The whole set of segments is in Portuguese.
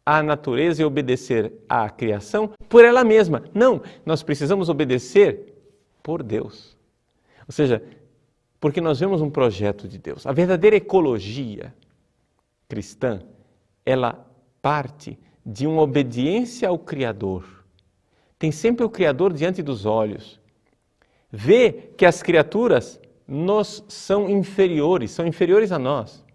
à natureza e obedecer à criação por ela mesma. Não, nós precisamos obedecer por Deus. Ou seja, porque nós vemos um projeto de Deus. A verdadeira ecologia cristã, ela parte de uma obediência ao Criador. Tem sempre o Criador diante dos olhos. Vê que as criaturas nos são inferiores a nós.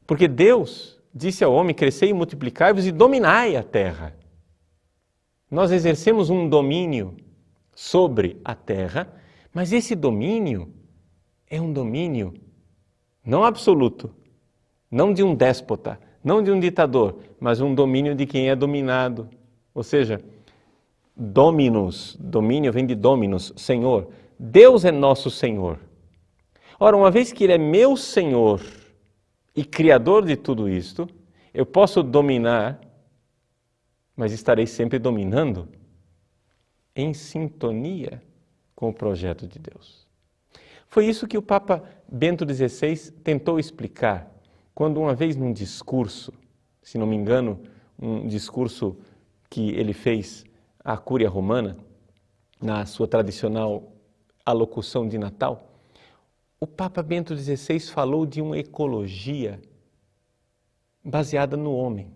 Porque Deus disse ao homem, crescei e multiplicai-vos e dominai a terra. Nós exercemos um domínio sobre a terra, mas esse domínio é um domínio não absoluto, não de um déspota, não de um ditador, mas um domínio de quem é dominado. Ou seja, dominus, domínio vem de dominus, Senhor. Deus é nosso Senhor. Ora, uma vez que Ele é meu Senhor e Criador de tudo isto, eu posso dominar, mas estarei sempre dominando em sintonia com o projeto de Deus. Foi isso que o Papa Bento XVI tentou explicar quando uma vez num discurso, se não me engano, um discurso que ele fez à Cúria Romana, na sua tradicional alocução de Natal, o Papa Bento XVI falou de uma ecologia baseada no homem.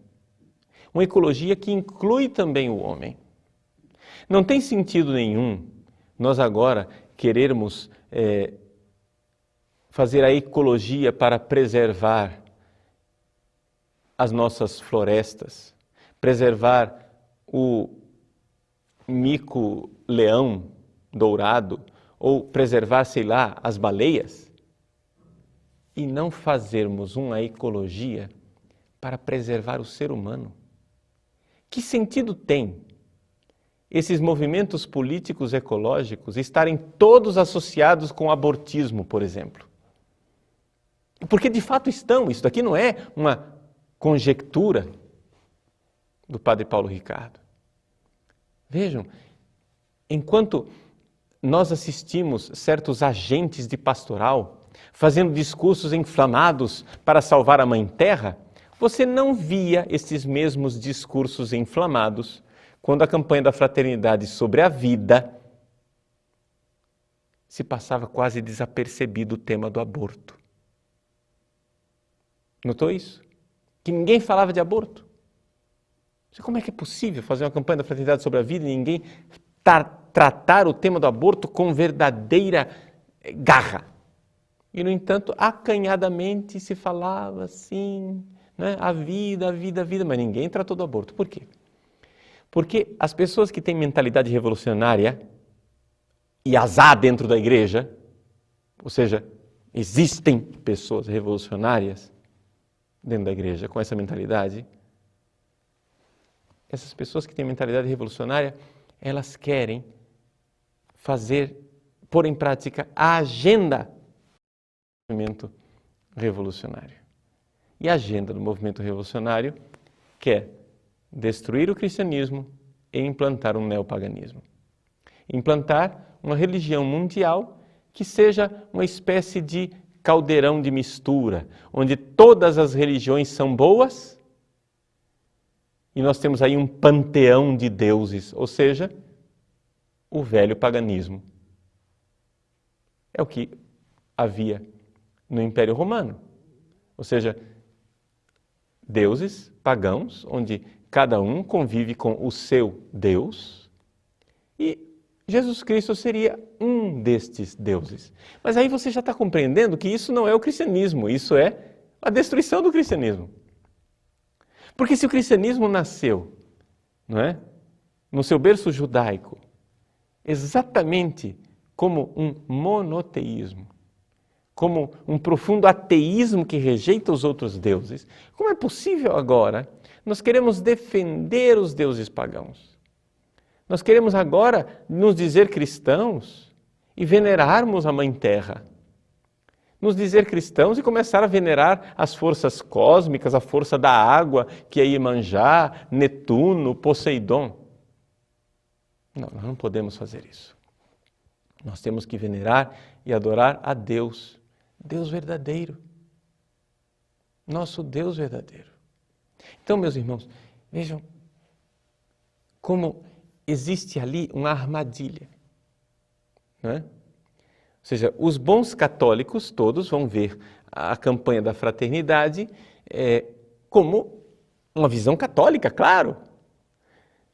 Uma ecologia que inclui também o homem. Não tem sentido nenhum nós agora querermos fazer a ecologia para preservar as nossas florestas, preservar o mico-leão dourado, ou preservar, sei lá, as baleias, e não fazermos uma ecologia para preservar o ser humano. Que sentido tem esses movimentos políticos ecológicos estarem todos associados com o abortismo, por exemplo? Porque de fato estão, isso daqui não é uma conjectura do padre Paulo Ricardo. Vejam, enquanto nós assistimos certos agentes de pastoral fazendo discursos inflamados para salvar a Mãe Terra, você não via esses mesmos discursos inflamados quando a campanha da fraternidade sobre a vida se passava quase desapercebido o tema do aborto. Notou isso? Que ninguém falava de aborto. Como é que é possível fazer uma campanha da fraternidade sobre a vida e ninguém tratar o tema do aborto com verdadeira garra? E, no entanto, acanhadamente se falava assim, né? A vida, mas ninguém tratou do aborto. Por quê? Porque as pessoas que têm mentalidade revolucionária e as há dentro da igreja, ou seja, existem pessoas revolucionárias dentro da igreja com essa mentalidade, essas pessoas que têm mentalidade revolucionária, elas querem pôr em prática a agenda do movimento revolucionário. E a agenda do movimento revolucionário quer destruir o cristianismo e implantar um neopaganismo. Implantar uma religião mundial que seja uma espécie de caldeirão de mistura, onde todas as religiões são boas e nós temos aí um panteão de deuses, ou seja, o velho paganismo. É o que havia no Império Romano, ou seja, deuses pagãos, onde cada um convive com o seu Deus, e Jesus Cristo seria um destes deuses. Mas aí você já está compreendendo que isso não é o cristianismo, isso é a destruição do cristianismo. Porque se o cristianismo nasceu, não é, no seu berço judaico, exatamente como um monoteísmo, como um profundo ateísmo que rejeita os outros deuses, como é possível agora nós queremos defender os deuses pagãos? Nós queremos agora nos dizer cristãos e venerarmos a Mãe Terra. Nos dizer cristãos e começar a venerar as forças cósmicas, a força da água, que é Iemanjá, Netuno, Poseidon. Não, nós não podemos fazer isso. Nós temos que venerar e adorar a Deus, Deus verdadeiro. Nosso Deus verdadeiro. Então, meus irmãos, vejam como existe ali uma armadilha, não é? Ou seja, os bons católicos todos vão ver a campanha da fraternidade como uma visão católica, claro.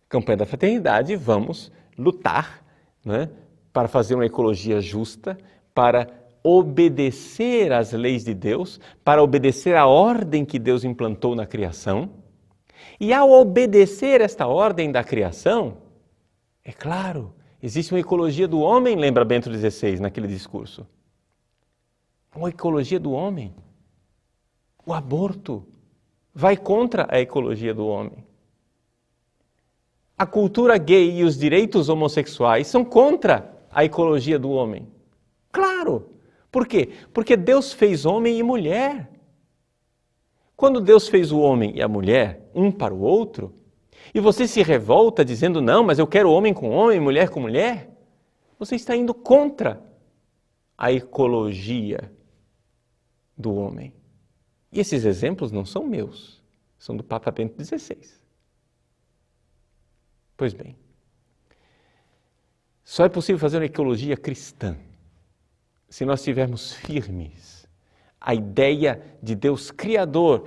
Campanha da fraternidade, vamos lutar, não é? Para fazer uma ecologia justa, para obedecer às leis de Deus, para obedecer à ordem que Deus implantou na criação. E ao obedecer esta ordem da criação, é claro, existe uma ecologia do homem, lembra Bento XVI naquele discurso. Uma ecologia do homem. O aborto vai contra a ecologia do homem. A cultura gay e os direitos homossexuais são contra a ecologia do homem. Claro! Por quê? Porque Deus fez homem e mulher. Quando Deus fez o homem e a mulher, um para o outro, e você se revolta dizendo, não, mas eu quero homem com homem, mulher com mulher, você está indo contra a ecologia do homem. E esses exemplos não são meus, são do Papa Bento XVI. Pois bem, só é possível fazer uma ecologia cristã se nós tivermos firmes a ideia de Deus Criador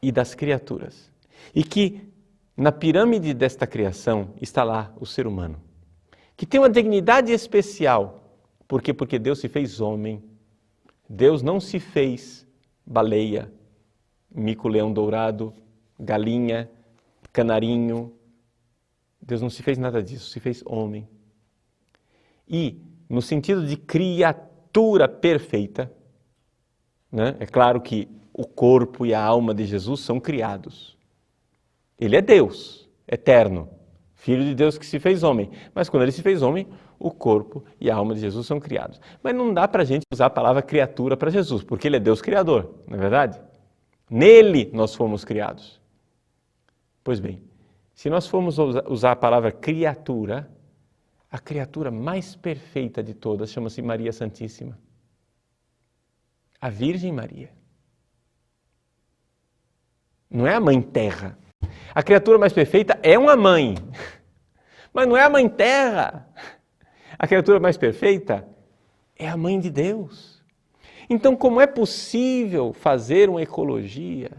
e das criaturas. E que na pirâmide desta criação está lá o ser humano, que tem uma dignidade especial. Por quê? Porque Deus se fez homem. Deus não se fez baleia, mico-leão dourado, galinha, canarinho. Deus não se fez nada disso, se fez homem. E, no sentido de criatura perfeita, né? É claro que o corpo e a alma de Jesus são criados. Ele é Deus, eterno, Filho de Deus que se fez homem. Mas quando ele se fez homem, o corpo e a alma de Jesus são criados. Mas não dá para a gente usar a palavra criatura para Jesus, porque ele é Deus criador, não é verdade? Nele nós fomos criados. Pois bem, se nós formos usar a palavra criatura, a criatura mais perfeita de todas chama-se Maria Santíssima. A Virgem Maria. Não é a Mãe Terra. A criatura mais perfeita é uma mãe, mas não é a Mãe Terra. A criatura mais perfeita é a Mãe de Deus. Então, como é possível fazer uma ecologia?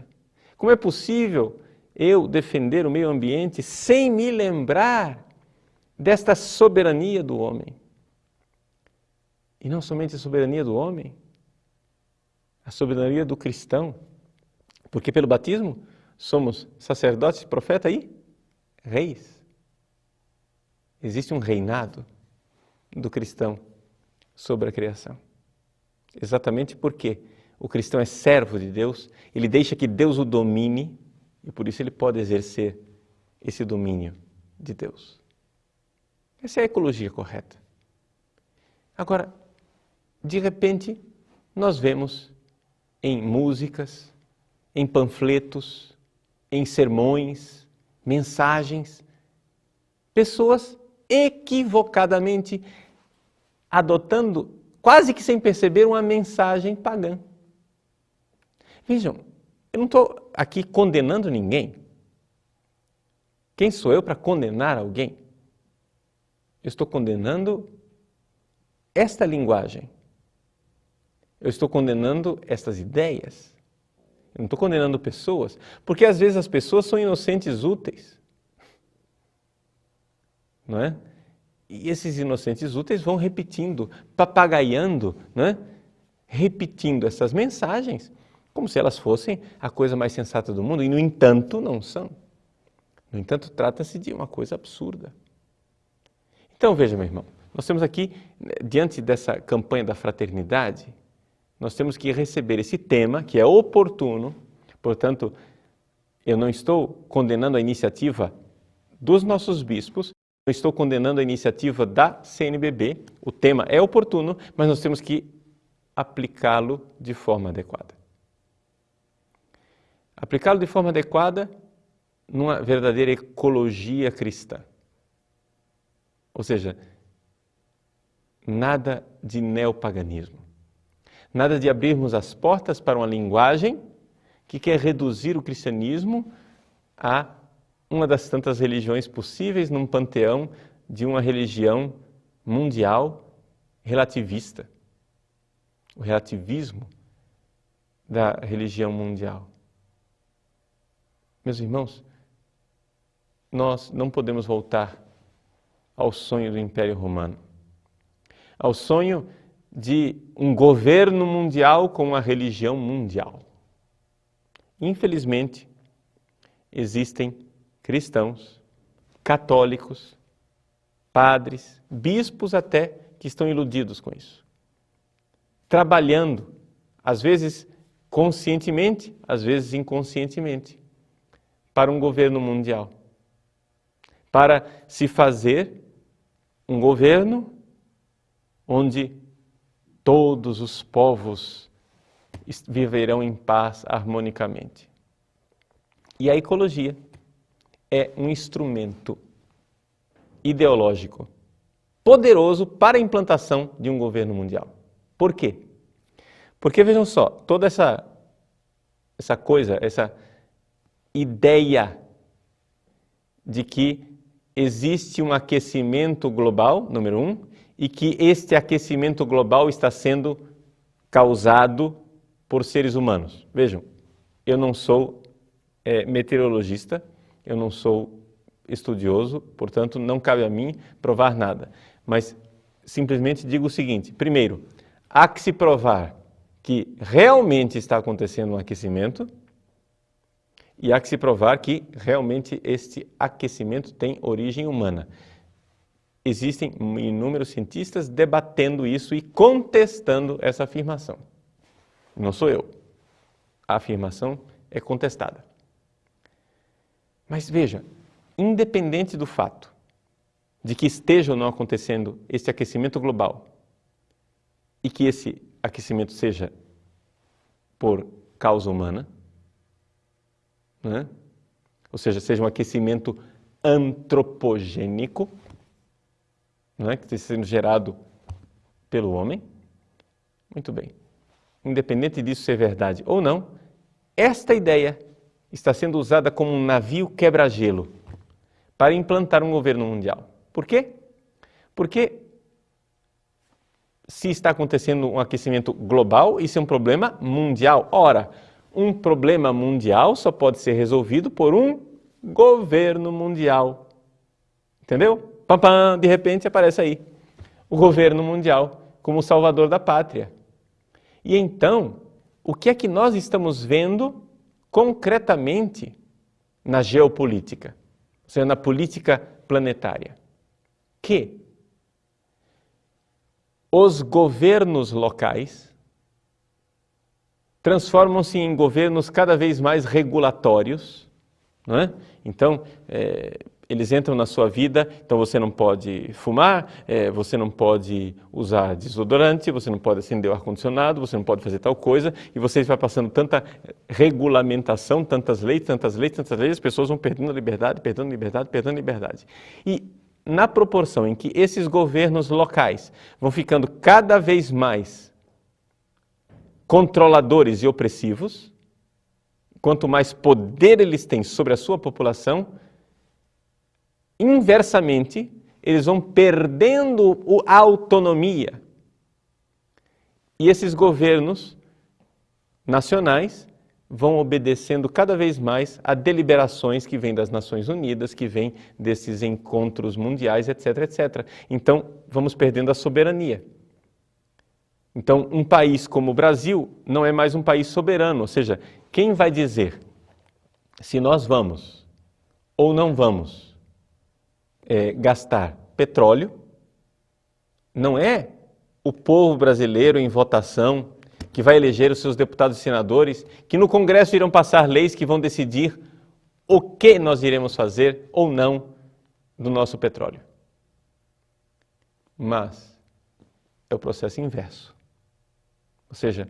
Como é possível eu defender o meio ambiente sem me lembrar desta soberania do homem? E não somente a soberania do homem, a soberania do cristão. Porque pelo batismo somos sacerdotes, profeta e reis. Existe um reinado do cristão sobre a criação. Exatamente porque o cristão é servo de Deus, ele deixa que Deus o domine e por isso ele pode exercer esse domínio de Deus. Essa é a ecologia correta. Agora, de repente, nós vemos em músicas, em panfletos, em sermões, mensagens, pessoas equivocadamente adotando, quase que sem perceber, uma mensagem pagã. Vejam, eu não estou aqui condenando ninguém. Quem sou eu para condenar alguém? Eu estou condenando esta linguagem. Eu estou condenando estas ideias. Eu não estou condenando pessoas, porque às vezes as pessoas são inocentes úteis. Não é? E esses inocentes úteis vão repetindo, papagaiando, não é? Repetindo essas mensagens, como se elas fossem a coisa mais sensata do mundo, e no entanto não são. No entanto, trata-se de uma coisa absurda. Então, veja, meu irmão, nós temos aqui, diante dessa campanha da fraternidade, nós temos que receber esse tema, que é oportuno. Portanto, eu não estou condenando a iniciativa dos nossos bispos, não estou condenando a iniciativa da CNBB, o tema é oportuno, mas nós temos que aplicá-lo de forma adequada. Aplicá-lo de forma adequada numa verdadeira ecologia cristã. Ou seja, nada de neopaganismo. Nada de abrirmos as portas para uma linguagem que quer reduzir o cristianismo a uma das tantas religiões possíveis num panteão de uma religião mundial relativista. O relativismo da religião mundial. Meus irmãos, nós não podemos voltar ao sonho do Império Romano, ao sonho de um governo mundial com uma religião mundial. Infelizmente, existem cristãos, católicos, padres, bispos até, que estão iludidos com isso. Trabalhando, às vezes conscientemente, às vezes inconscientemente, para um governo mundial. Para se fazer um governo onde todos os povos viverão em paz harmonicamente. E a ecologia é um instrumento ideológico poderoso para a implantação de um governo mundial. Por quê? Porque, vejam só, toda essa coisa, essa ideia de que existe um aquecimento global, número 1, e que este aquecimento global está sendo causado por seres humanos. Vejam, eu não sou meteorologista, eu não sou estudioso, portanto, não cabe a mim provar nada. Mas simplesmente digo o seguinte: primeiro, há que se provar que realmente está acontecendo um aquecimento e há que se provar que realmente este aquecimento tem origem humana. Existem inúmeros cientistas debatendo isso e contestando essa afirmação. Não sou eu. A afirmação é contestada. Mas veja, independente do fato de que esteja ou não acontecendo este aquecimento global e que esse aquecimento seja por causa humana, né? Ou seja um aquecimento antropogênico, não é? Que está sendo gerado pelo homem. Muito bem. Independente disso ser verdade ou não, esta ideia está sendo usada como um navio quebra-gelo para implantar um governo mundial. Por quê? Porque se está acontecendo um aquecimento global, isso é um problema mundial. Ora, um problema mundial só pode ser resolvido por um governo mundial. Entendeu? Pam, pam, de repente aparece aí o governo mundial como o salvador da pátria. E então, o que é que nós estamos vendo concretamente na geopolítica, ou seja, na política planetária? Que os governos locais transformam-se em governos cada vez mais regulatórios, não é? Então, eles entram na sua vida, então você não pode fumar, você não pode usar desodorante, você não pode acender o ar-condicionado, você não pode fazer tal coisa, e você vai passando tanta regulamentação, tantas leis, as pessoas vão perdendo a liberdade, perdendo liberdade. E na proporção em que esses governos locais vão ficando cada vez mais controladores e opressivos, quanto mais poder eles têm sobre a sua população, inversamente, eles vão perdendo a autonomia. E esses governos nacionais vão obedecendo cada vez mais a deliberações que vêm das Nações Unidas, que vêm desses encontros mundiais, etc, etc. Então, vamos perdendo a soberania. Então, um país como o Brasil não é mais um país soberano, ou seja, quem vai dizer se nós vamos ou não vamos gastar petróleo não é o povo brasileiro em votação que vai eleger os seus deputados e senadores, que no Congresso irão passar leis que vão decidir o que nós iremos fazer ou não do nosso petróleo. Mas é o processo inverso. Ou seja,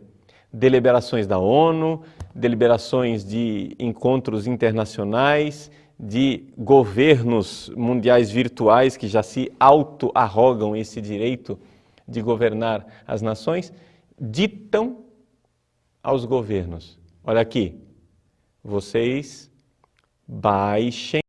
deliberações da ONU, deliberações de encontros internacionais, de governos mundiais virtuais que já se auto-arrogam esse direito de governar as nações, ditam aos governos: olha aqui, vocês baixem